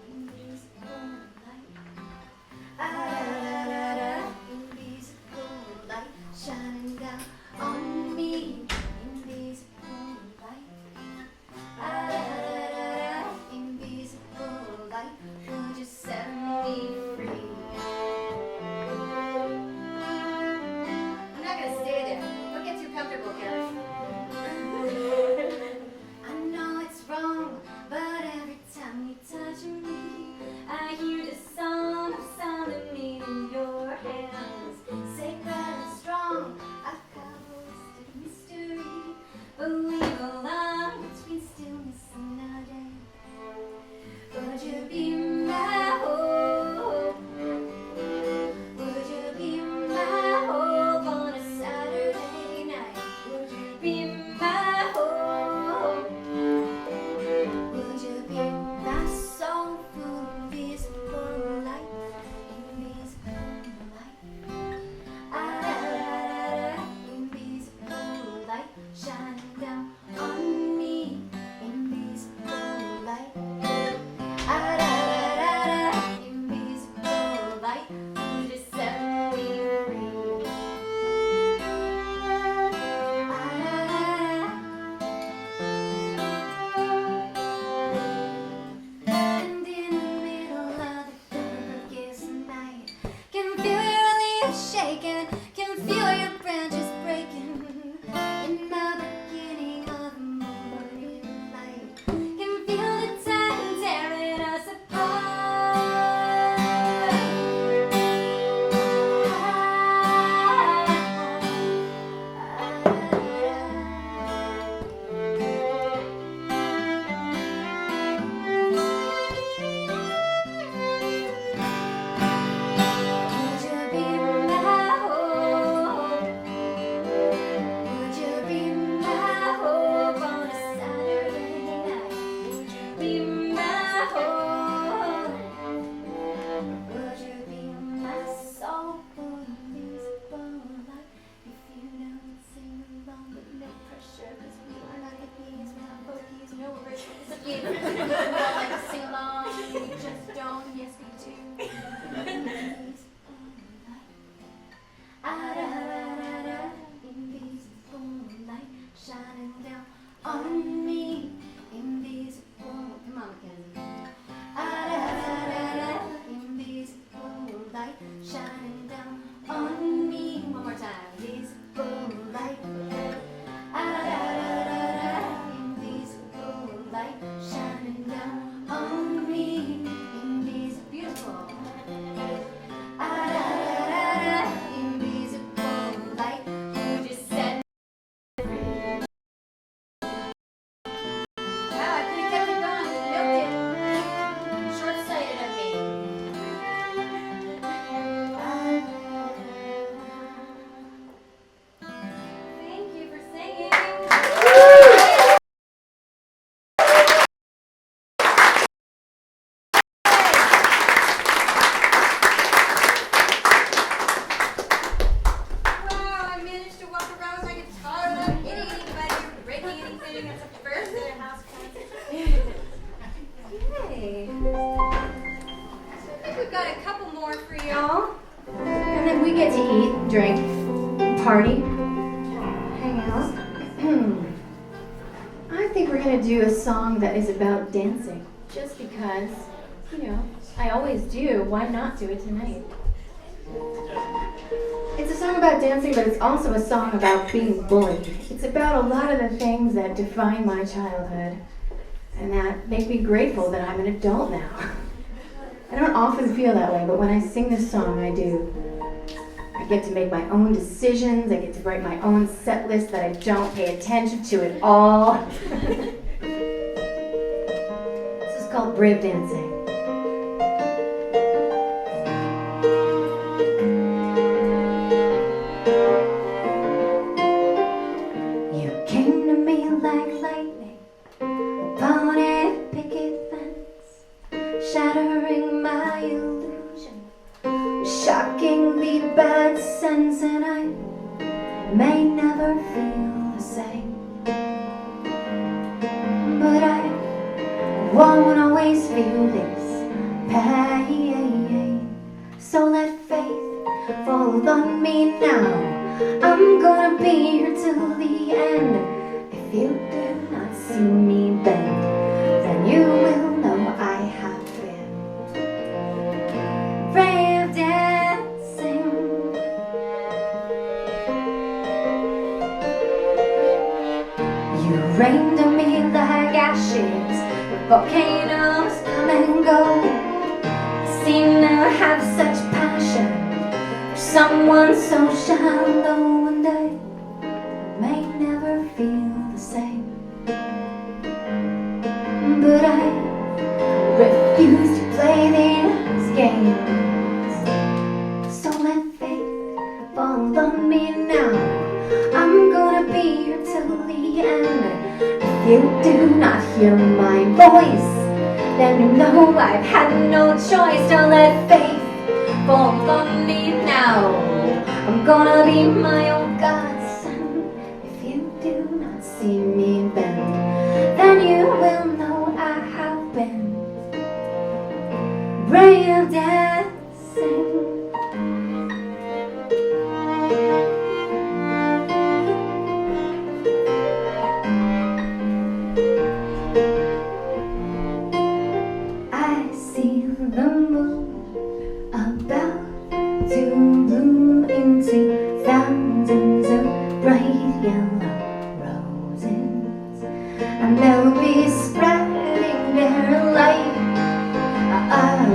Invisible light. Ah, invisible light shining down on me. Invisible light. Ah, invisible light. Would you set me free? I'm not gonna stay there. Don't get too comfortable here. I know it's wrong, but every time you touch me, I hear the sound of sound of me in your hands. Sacred and strong, a Kabbalistic mystery, but we belong between stillness and our day. Would you be my hope? Would you be my hope on a Saturday night? Would you be my hope? Would you be my soulful invisible light? Invisible light. Ah, invisible light shining down on me. Invisible light. Ah, invisible light. Would you set me free? And in the middle of the darkest night, can feel your leaves shaking, can feel your branches breaking. In the beginning of the morning light, can feel the time tearing us Would you be my hope? Would you be my hope on a Saturday night? Would you be my hope? Would Okay. I think we've got a couple more for y'all. And then we get to eat, drink, party, hang out. I think we're going to do a song that is about dancing. Just because, I always do. Why not do it tonight? It's a song about dancing, but it's also a song about being bullied. It's about a lot of the things that define my childhood and that make me grateful that I'm an adult now. I don't often feel that way, but when I sing this song, I do. I get to make my own decisions. I get to write my own set list that I don't pay attention to at all. This is called Brave Dancing. You came to me like lightning upon a picket fence, shattering my illusion, shockingly bad sense, and I may never feel the same. But I won't always feel this pain, so let faith fall on me now. I'm gonna be here till the end. If you do not see me bend, then you will know I have been brave dancing. You rained on me like ashes, the volcanoes come and go. You seem to have such passion for someone so shallow, and I may never feel the same. But I refuse to play these games, so let faith fall on me now. I'm gonna be here till the end. If you do not hear my voice, then you know I've had no choice. Don't let faith fall on me now. I'm gonna be my own godson. If you do not see me bend, then you will know I have been brave dancing. I see the moon about to bloom into thousands of bright yellow roses, and they'll be spreading their light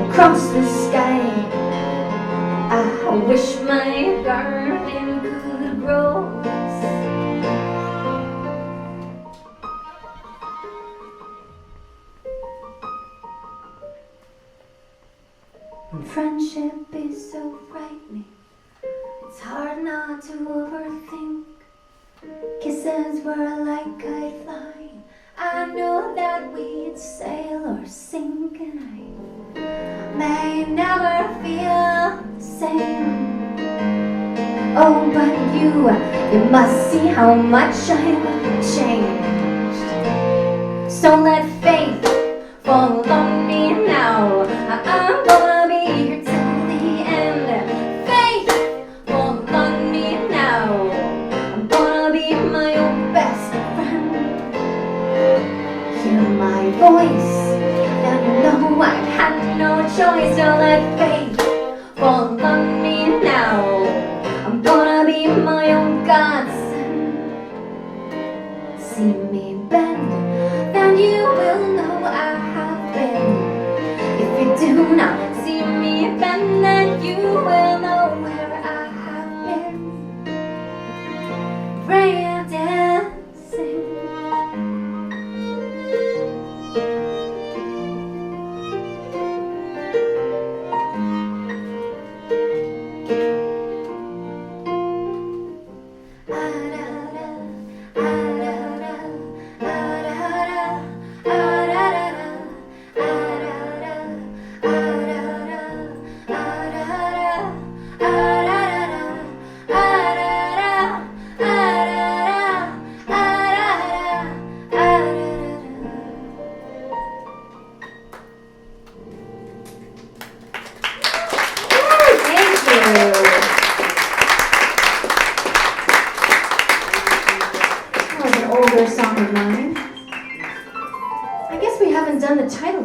across the sky. I wish my garden could grow. When friendship is so frightening, it's hard not to overthink. Kisses were like kite flying. I know that we'd sail or sink, and I may never feel the same. Oh, but you must see how much I've changed. So let faith fall on me now. I'm gonna be here till the end. Faith fall on me now. I'm gonna be my own best friend. Hear my voice, then you know I've had no choice. Don't let faith fall on me now. I'm gonna be my own godson. See me bend, then you will know I have been. If you do not see me bend, then you will know where I have been. Brave dancing.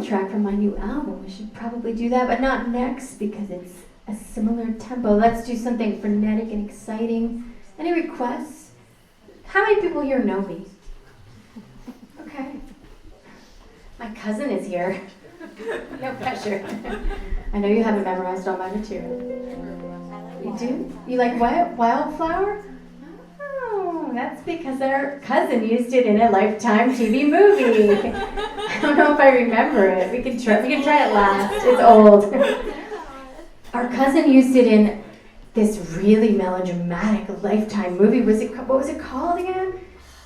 title track from my new album. We should probably do that, but not next because it's a similar tempo. Let's do something frenetic and exciting. Any requests? How many people here know me? Okay. My cousin is here. No pressure. I know you haven't memorized all my material. You do? You like what? Wildflower? Oh, that's because our cousin used it in a Lifetime TV movie. I don't know if I remember it. We can try it last. It's old. Our cousin used it in this really melodramatic Lifetime movie. What was it called again?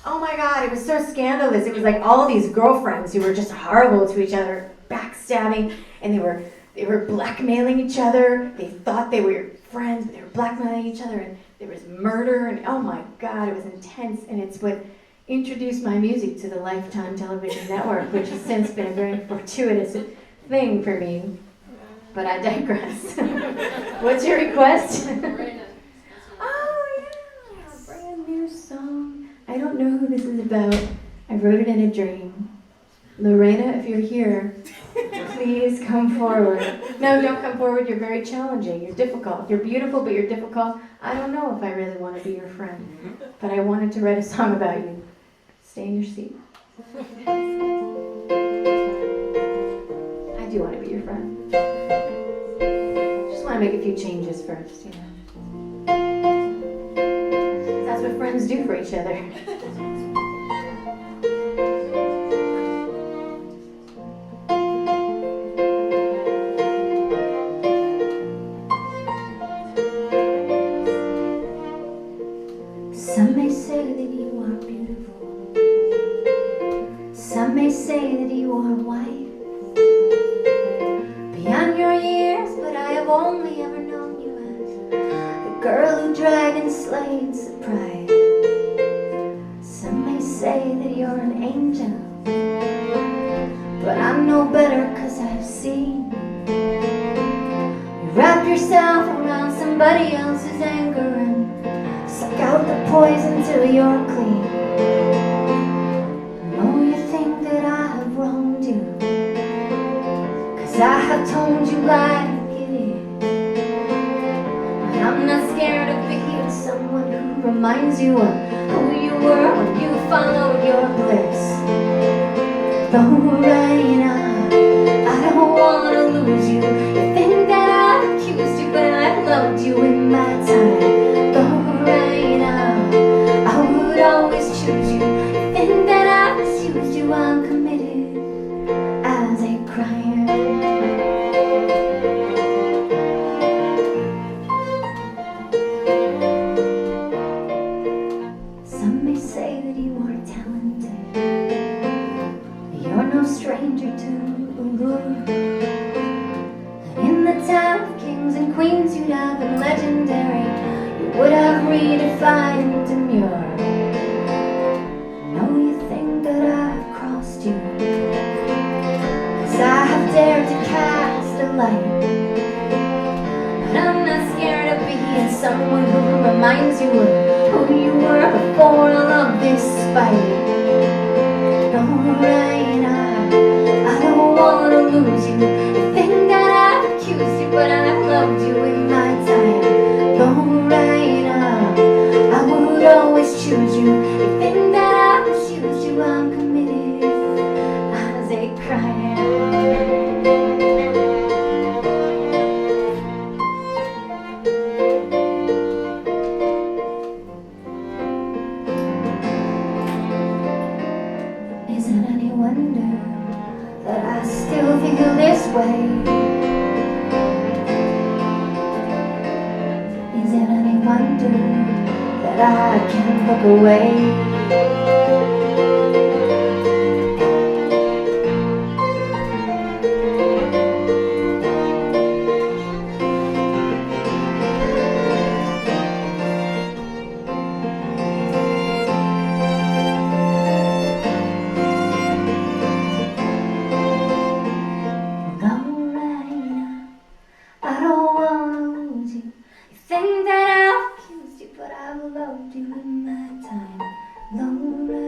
Oh my God, it was so scandalous. It was like all these girlfriends who were just horrible to each other, backstabbing, and they were blackmailing each other. They thought they were friends, but they were blackmailing each other, and there was murder, and oh my God, it was intense, and it's what introduced my music to the Lifetime television network, which has since been a very fortuitous thing for me. But I digress. What's your request? Oh yeah, a brand new song. I don't know who this is about. I wrote it in a dream. Lorena, if you're here, please come forward. No, don't come forward. You're very challenging. You're difficult. You're beautiful, but you're difficult. I don't know if I really want to be your friend, but I wanted to write a song about you. Stay in your seat. I do want to be your friend. Just want to make a few changes first, you know. That's what friends do for each other. Some may say that you are beautiful. Some may say that you are white, beyond your years, but I have only ever known you as the girl who dragon slayed surprise. Some may say that you're an angel, but I'm no better 'cause I've seen you wrap yourself around somebody else's anger and suck out the poison till you're clean. No, you think that I have wronged you, 'cause I have told you like it is. But I'm not scared of being someone who reminds you of who you were when you followed your bliss. Though right now, I don't want to lose you. You think that I accused you, but I loved you in my time. Though right now, I would always choose you. You think that I misused you, I'm committed as a crime. Some may say that you are talented, you're no stranger to allure. And in the time of kings and queens, you'd have been legendary. You would have redefined demure. No, you think that I've crossed you, 'cause I have dared to cast a light. But I'm not scared of being someone who reminds you of who you were before all of this fight. Don't right now, I don't want to lose you. You think that I've accused you, but I've loved you in my time. Don't right now, I would always choose you. You think that I've misused you, I'm committed as a crime. Is it any wonder that I still feel this way? Is it any wonder that I can't look away? I don't wanna lose you. You think that I've accused you, but I've loved you in my time. Lord,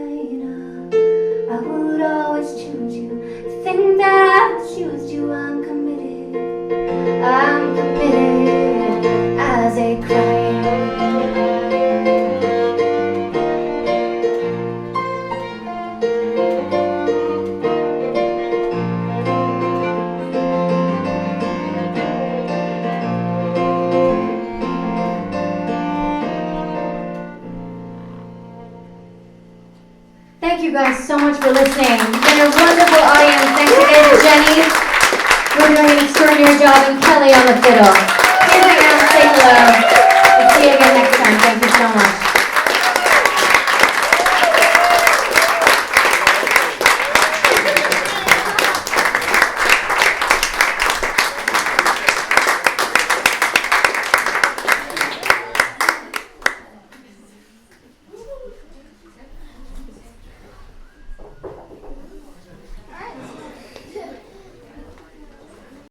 you guys so much for listening. You've been a wonderful audience. Thanks again to Jenny for doing an extraordinary job, and Kelly on the fiddle. Please hang out and say hello. We'll see you again next time. Thank you so much.